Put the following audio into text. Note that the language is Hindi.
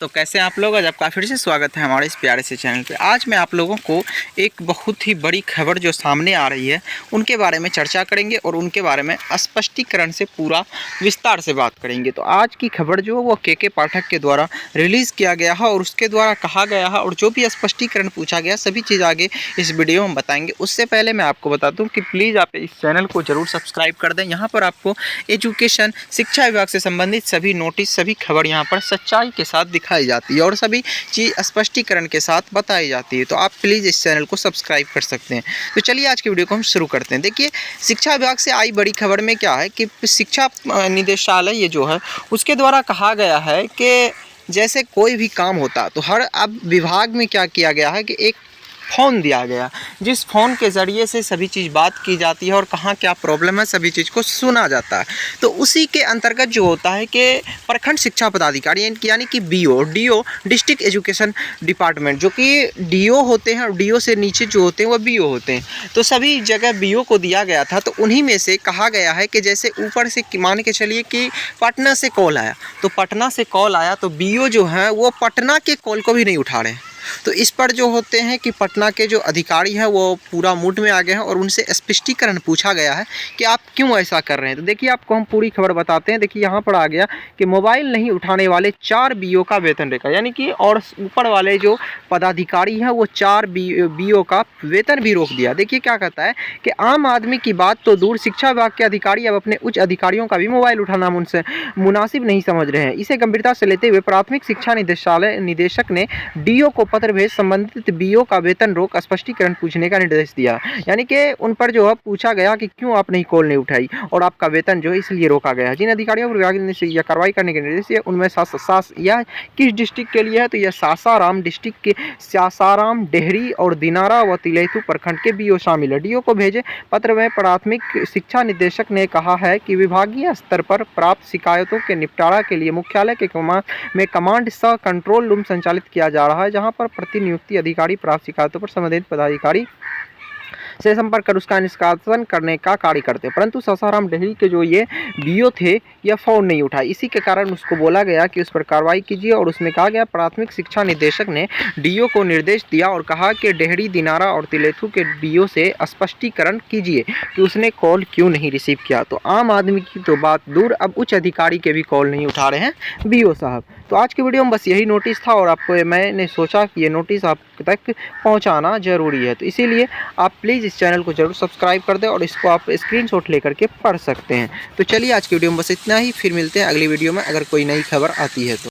तो कैसे हैं आप लोग। आज आपका फिर से स्वागत है हमारे इस प्यारे से चैनल पे। आज मैं आप लोगों को एक बहुत ही बड़ी खबर जो सामने आ रही है उनके बारे में चर्चा करेंगे और उनके बारे में स्पष्टीकरण से पूरा विस्तार से बात करेंगे। तो आज की खबर जो वो के पाठक के द्वारा रिलीज़ किया गया है और उसके द्वारा कहा गया है और जो भी स्पष्टीकरण पूछा गया सभी चीज़ आगे इस वीडियो में बताएंगे। उससे पहले मैं आपको बता दूँ कि प्लीज़ आप इस चैनल को ज़रूर सब्सक्राइब कर दें। यहाँ पर आपको एजुकेशन शिक्षा विभाग से संबंधित सभी नोटिस सभी खबर यहाँ पर सच्चाई के साथ दिखाई जाती है और सभी चीज़ स्पष्टीकरण के साथ बताई जाती है। तो आप प्लीज़ इस चैनल को सब्सक्राइब कर सकते हैं। तो चलिए आज की वीडियो को हम शुरू करते हैं। देखिए, शिक्षा विभाग से आई बड़ी खबर में क्या है कि शिक्षा निदेशालय ये जो है उसके द्वारा कहा गया है कि जैसे कोई भी काम होता तो हर अब विभाग में क्या किया गया है कि एक फ़ोन दिया गया, जिस फ़ोन के ज़रिए से सभी चीज़ बात की जाती है और कहाँ क्या प्रॉब्लम है सभी चीज़ को सुना जाता है। तो उसी के अंतर्गत जो होता है कि प्रखंड शिक्षा पदाधिकारी यानी कि डीओ डिस्ट्रिक्ट एजुकेशन डिपार्टमेंट, जो कि डीओ होते हैं और डीओ से नीचे जो होते हैं वो बीओ होते हैं। तो सभी जगह बीओ को दिया गया था। तो उन्हीं में से कहा गया है कि जैसे ऊपर से मान के चलिए कि पटना से कॉल आया, तो पटना से कॉल आया तो बीओ जो है वो पटना के कॉल को भी नहीं उठा रहे हैं। तो इस पर जो होते हैं कि पटना के जो अधिकारी हैं वो पूरा मूड में आ गए हैं और उनसे स्पष्टीकरण पूछा गया है कि आप क्यों ऐसा कर रहे हैं। तो देखिए, आपको हम पूरी खबर बताते हैं। देखिए, यहाँ पर आ गया कि मोबाइल नहीं उठाने वाले 4 बीओ का वेतन रेखा, यानी कि और ऊपर वाले जो पदाधिकारी हैं वो 4 बीओ का वेतन भी रोक दिया। देखिए क्या कहता है कि आम आदमी की बात तो दूर, शिक्षा विभाग के अधिकारी अब अपने उच्च अधिकारियों का भी मोबाइल उठाना उनसे मुनासिब नहीं समझ रहे हैं। इसे गंभीरता से लेते हुए प्राथमिक शिक्षा निदेशक ने डीओ को पत्र भेज संबंधित बीओ का वेतन रोक स्पष्टीकरण पूछने का निर्देश दिया। यानी कि उन पर जो है पूछा गया कि क्यों आप नहीं कॉल नहीं उठाई और आपका वेतन जो है इसलिए रोका गया है। जिन अधिकारियों पर विभाग ने यह कार्रवाई करने के निर्देश दिए उनमें यह किस डिस्ट्रिक्ट के लिए है, तो यह सासाराम डिस्ट्रिक्ट के सासाराम, डेहरी और दिनारा व तिलैथू प्रखंड के बीओ शामिल है। डीओ को भेजे पत्र में प्राथमिक शिक्षा निदेशक ने कहा है कि विभागीय स्तर पर प्राप्त शिकायतों के निपटारा के लिए मुख्यालय के में कमांड सह कंट्रोल रूम संचालित किया जा रहा है, जहां पर प्रतिनियुक्ति अधिकारी प्राप्त शिकायतों पर संबंधित पदाधिकारी से संपर्क कर उसका निष्कासन करने का कार्य करते हैं। परंतु सासाराम डेहरी के जो ये बीओ थे यह फ़ोन नहीं उठाए, इसी के कारण उसको बोला गया कि उस पर कार्रवाई कीजिए। और उसमें कहा गया प्राथमिक शिक्षा निदेशक ने डीओ को निर्देश दिया और कहा कि डेहरी, दिनारा और तिलैथू के बीओ से स्पष्टीकरण कीजिए कि उसने कॉल क्यों नहीं रिसीव किया। तो आम आदमी की तो बात दूर, अब उच्च अधिकारी के भी कॉल नहीं उठा रहे हैं बीओ साहब। तो आज के वीडियो में बस यही नोटिस था और आपको मैंने सोचा कि ये नोटिस आप तक पहुंचाना ज़रूरी है। तो इसीलिए आप प्लीज़ इस चैनल को ज़रूर सब्सक्राइब कर दें और इसको आप स्क्रीनशॉट लेकर के पढ़ सकते हैं। तो चलिए आज की वीडियो में बस इतना ही, फिर मिलते हैं अगली वीडियो में अगर कोई नई खबर आती है तो।